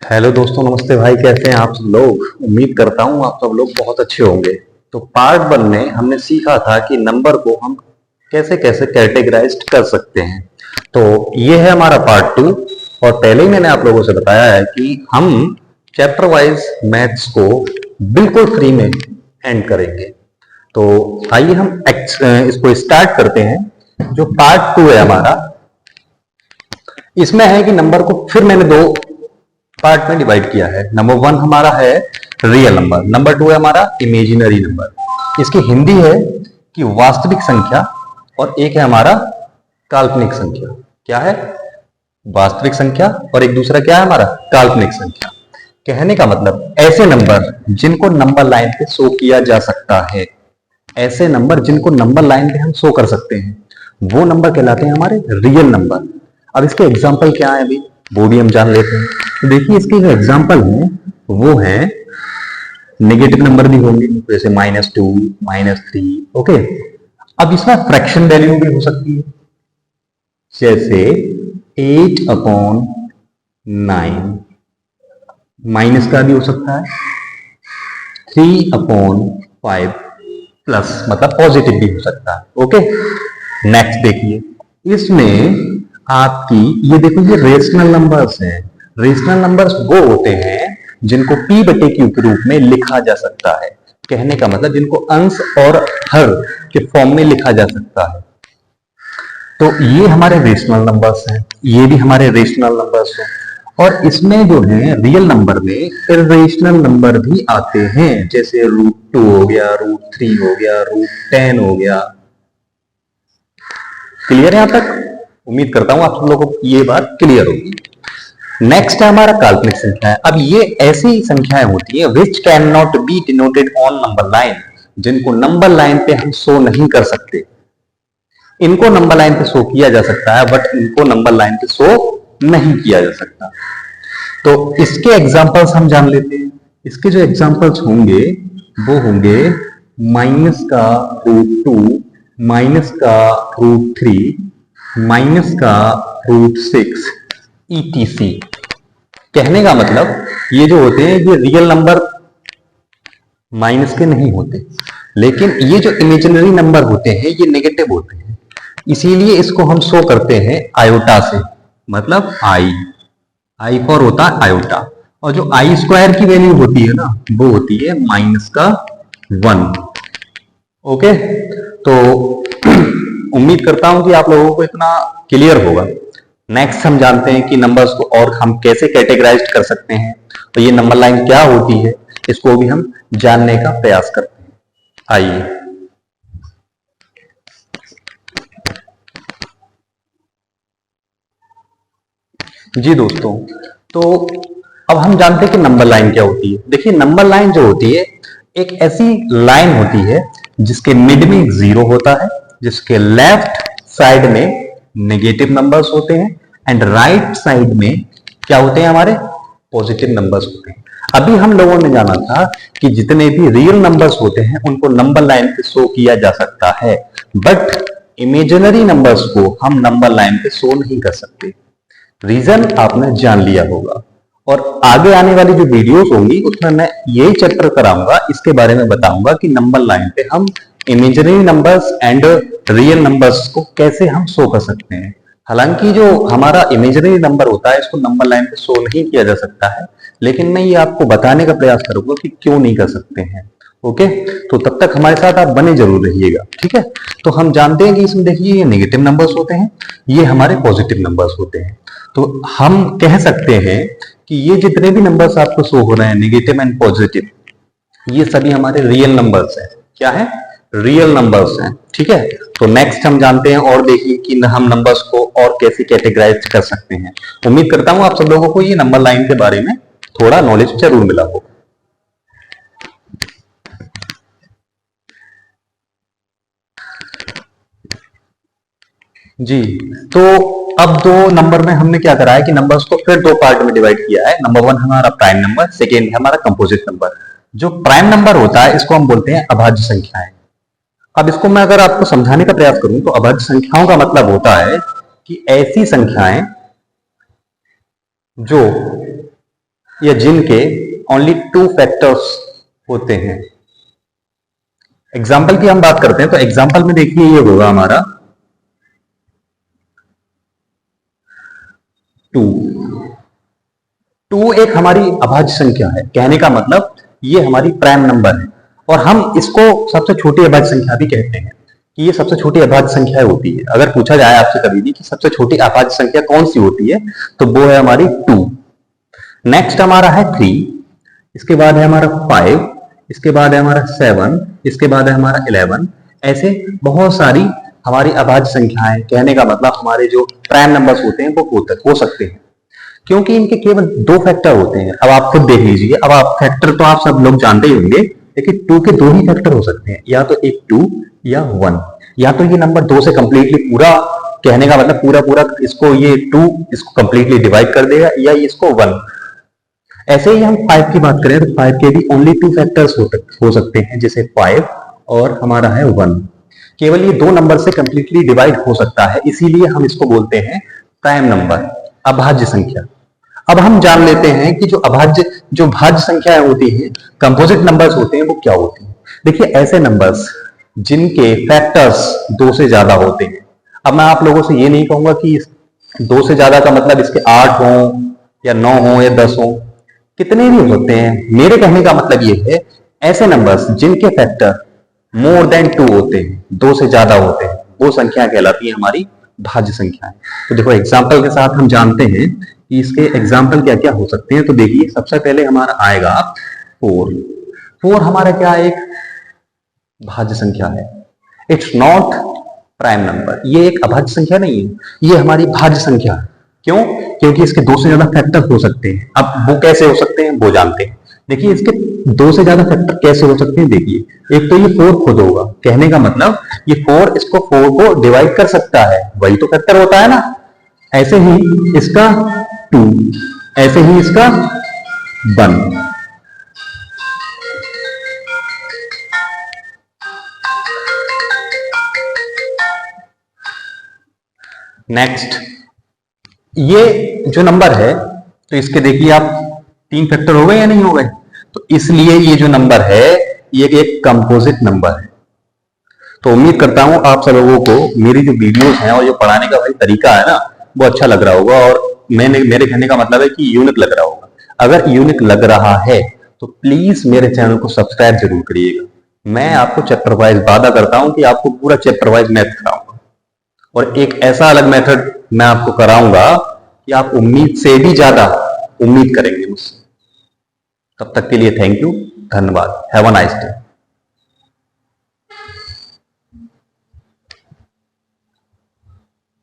Hello दोस्तों, नमस्ते भाई। कैसे हैं आप सब लोग? उम्मीद करता हूँ आप सब लोग बहुत अच्छे होंगे। तो पार्ट 1 में हमने सीखा था कि नंबर को हम कैसे कैसे कैटेगराइज कर सकते हैं। तो ये है हमारा पार्ट 2। और पहले ही मैंने आप लोगों से बताया है कि हम चैप्टर वाइज मैथ्स को बिल्कुल फ्री में एंड करेंगे। तो आइए हम इसको स्टार्ट करते हैं। जो पार्ट 2 है हमारा, इसमें है कि नंबर को फिर मैंने दो पार्ट में डिवाइड किया है। नंबर 1 हमारा है रियल नंबर, नंबर 2 है हमारा इमेजिनरी नंबर। इसकी हिंदी है कि वास्तविक संख्या, और एक है हमारा काल्पनिक संख्या। क्या है? वास्तविक संख्या, और एक दूसरा क्या है हमारा? काल्पनिक संख्या। कहने का मतलब ऐसे नंबर जिनको नंबर लाइन पे शो किया जा सकता है, ऐसे नंबर जिनको नंबर लाइन पे हम शो कर सकते हैं, वो नंबर कहलाते हैं हमारे रियल नंबर। अब इसके एग्जाम्पल क्या है अभी वो भी हम जान लेते हैं। तो देखिए, इसके जो एग्जाम्पल है वो है नेगेटिव नंबर भी होंगे, जैसे -2, -3। ओके, अब इसमें फ्रैक्शन वैल्यू भी हो सकती है, जैसे 8/9। माइनस का भी हो सकता है 3/5, प्लस मतलब पॉजिटिव भी हो सकता है। ओके, नेक्स्ट देखिए, इसमें आपकी ये देखो, ये रेशनल नंबर्स हैं। रेशनल नंबर्स वो होते हैं जिनको p/q के रूप में लिखा जा सकता है। कहने का मतलब जिनको अंश और हर के फॉर्म में लिखा जा सकता है। तो ये हमारे रेशनल नंबर्स हैं, ये भी हमारे रेशनल नंबर्स हैं। और इसमें जो है रियल नंबर में इरेशनल नंबर भी आते हैं, जैसे √2 हो गया, √3 हो गया, √10 हो गया। क्लियर है यहां तक? उम्मीद करता हूं आप लोगों को ये बात क्लियर होगी। नेक्स्ट है हमारा काल्पनिक संख्या। अब ये ऐसी संख्याएं होती है which can not be denoted on number line, जिनको नंबर लाइन पे हम शो नहीं कर सकते। इनको नंबर लाइन पे शो किया जा सकता है, बट इनको नंबर लाइन पे शो नहीं किया जा सकता। तो इसके एग्जांपल्स हम जान लेते हैं। इसके जो एग्जांपल्स होंगे वो होंगे माइनस का √2, माइनस का √3, माइनस का √6, ETC। कहने का मतलब ये जो होते हैं ये रियल नंबर माइनस के नहीं होते, लेकिन ये जो इमेजिनरी नंबर होते हैं ये नेगेटिव होते हैं। इसीलिए इसको हम शो करते हैं आयोटा से, मतलब आई फॉर होता है आयोटा। और जो I² की वैल्यू होती है ना, वो होती है -1। ओके, तो उम्मीद करता हूं कि आप लोगों को इतना क्लियर होगा। नेक्स्ट हम जानते हैं कि नंबर्स को और हम कैसे कैटेगराइज कर सकते हैं। तो ये नंबर लाइन क्या होती है, इसको भी हम जानने का प्रयास करते हैं। आइए, जी दोस्तों, तो अब हम जानते हैं कि नंबर लाइन क्या होती है। देखिए, नंबर लाइन जो होती है एक ऐसी लाइन होती है जिसके मिड में 0 होता है, जिसके लेफ्ट साइड में नेगेटिव नंबर्स होते हैं, एंड राइट साइड में क्या होते हैं हमारे? पॉजिटिव नंबर्स होते हैं। अभी हम लोगों ने जाना था कि जितने भी रियल नंबर्स होते हैं उनको नंबर लाइन पे शो किया जा सकता है, बट इमेजिनरी नंबर्स को हम नंबर लाइन पे शो नहीं कर सकते। रीजन आपने जान लिया होगा, और आगे आने वाली जो वीडियोस होंगी उसमें मैं यही चैप्टर कराऊंगा, इसके बारे में बताऊंगा कि नंबर लाइन पे हम imaginary numbers and real numbers को कैसे हम शो कर सकते हैं। हालांकि जो हमारा इमेजिनरी नंबर होता है इसको नंबर लाइन पे शो नहीं किया जा सकता है, लेकिन मैं ये आपको बताने का प्रयास करूंगा कि क्यों नहीं कर सकते हैं। ओके, तो तब तक हमारे साथ आप बने जरूर रहिएगा, ठीक है। तो हम जानते हैं कि इसमें देखिए ये नेगेटिव नंबर्स होते हैं, ये हमारे पॉजिटिव नंबर्स होते हैं। तो हम कह सकते हैं कि ये जितने भी नंबर्स आपको शो हो रहे हैं, नेगेटिव एंड पॉजिटिव, ये सभी हमारे रियल नंबर्स हैं। क्या है? रियल नंबर्स हैं, ठीक है। तो नेक्स्ट हम जानते हैं और देखिए कि हम नंबर्स को और कैसे कैटेगराइज कर सकते हैं। उम्मीद करता हूं आप सब लोगों को ये नंबर लाइन के बारे में थोड़ा नॉलेज जरूर मिला होगा। जी, तो अब दो नंबर में हमने क्या करा है कि नंबर्स को फिर दो पार्ट में डिवाइड किया है। नंबर 1 हमारा प्राइम नंबर, सेकेंड है हमारा कंपोजिट नंबर। जो प्राइम नंबर होता है इसको हम बोलते हैं अभाज्य संख्याएं। अब इसको मैं अगर आपको समझाने का प्रयास करूं तो अभाज्य संख्याओं का मतलब होता है कि ऐसी संख्याएं जो या जिनके ओनली 2 फैक्टर्स होते हैं। एग्जाम्पल की हम बात करते हैं तो एग्जाम्पल में देखिए ये होगा हमारा 2। 2 एक हमारी अभाज्य संख्या है, कहने का मतलब ये हमारी प्राइम नंबर है, और हम इसको सबसे छोटी अभाज्य संख्या भी कहते हैं कि ये सबसे छोटी अभाज्य संख्या होती है। अगर पूछा जाए आपसे कभी भी कि सबसे छोटी अभाज्य संख्या कौन सी होती है तो वो है हमारी 2। नेक्स्ट हमारा है 3, इसके बाद है हमारा 5, इसके बाद है हमारा 7, इसके बाद है हमारा 11। ऐसे बहुत सारी हमारी अभाज्य संख्याएं, कहने का मतलब हमारे जो प्राइम नंबर्स होते हैं वो हो सकते हैं, क्योंकि इनके केवल 2 फैक्टर होते हैं। अब आप खुद देख लीजिए, अब आप फैक्टर तो आप सब लोग जानते ही होंगे, लेकिन 2 के 2 ही फैक्टर हो सकते हैं, या तो एक 2 या 1। या तो ये नंबर 2 से कंप्लीटली पूरा, कहने का मतलब पूरा पूरा इसको ये 2 इसको कंप्लीटली डिवाइड कर देगा, या इसको 1। ऐसे ही हम 5 की बात करें तो 5 के भी ओनली 2 फैक्टर्स हो सकते हैं, जैसे 5 और हमारा है 1। केवल ये 2 नंबर से कंप्लीटली डिवाइड हो सकता है, इसीलिए हम इसको बोलते हैं प्राइम नंबर, अभाज्य संख्या। अब हम जान लेते हैं कि जो भाज्य संख्याएं होती हैं, कंपोजिट नंबर्स होते हैं, वो क्या होती हैं। देखिए ऐसे नंबर्स जिनके फैक्टर्स 2 से ज्यादा होते हैं। अब मैं आप लोगों से ये नहीं कहूंगा कि 2 से ज्यादा का मतलब इसके 8 हो या 9 हो या 10 हो, कितने भी होते हैं। मेरे कहने का मतलब ये है ऐसे नंबर्स जिनके फैक्टर मोर देन 2 होते हैं, 2 से ज्यादा होते हैं, वो संख्या कहलाती है हमारी भाज्य संख्याएं। तो देखो एग्जाम्पल के साथ हम जानते हैं कि इसके एग्जाम्पल क्या क्या हो सकते हैं। तो देखिए सबसे पहले हमारा आएगा 4। 4 हमारा क्या एक भाज्य संख्या है, इट्स नॉट प्राइम नंबर। ये एक अभाज्य संख्या नहीं है, ये हमारी भाज्य संख्या है। क्यों? क्योंकि इसके 2 से ज्यादा फैक्टर हो सकते हैं। अब वो कैसे हो सकते हैं वो जानते हैं। देखिए इसके 2 से ज्यादा फैक्टर कैसे हो सकते हैं। देखिए एक तो ये 4 खुद होगा, कहने का मतलब ये 4 इसको 4 को डिवाइड कर सकता है, वही तो फैक्टर होता है ना। ऐसे ही इसका 2, ऐसे ही इसका 1। नेक्स्ट ये जो नंबर है तो इसके देखिए आप 3 फैक्टर हो गए या नहीं हो गए, तो इसलिए ये जो नंबर है ये एक कंपोजिट नंबर है। तो उम्मीद करता हूं आप सब लोगों को मेरी जो वीडियोस हैं और जो पढ़ाने का भाई तरीका है ना वो अच्छा लग रहा होगा, और मेरे कहने का मतलब है कि यूनिक लग रहा होगा। अगर यूनिक लग रहा है तो प्लीज मेरे चैनल को सब्सक्राइब जरूर करिएगा। मैं आपको चैप्टर वाइज वादा करता हूं कि आपको पूरा चैप्टर वाइज मैथ कराऊंगा, और एक ऐसा अलग मेथड मैं आपको कराऊंगा कि आप उम्मीद से भी ज्यादा उम्मीद करेंगे मुझसे। तब तक के लिए थैंक यू, धन्यवाद, हैव अ नाइस डे।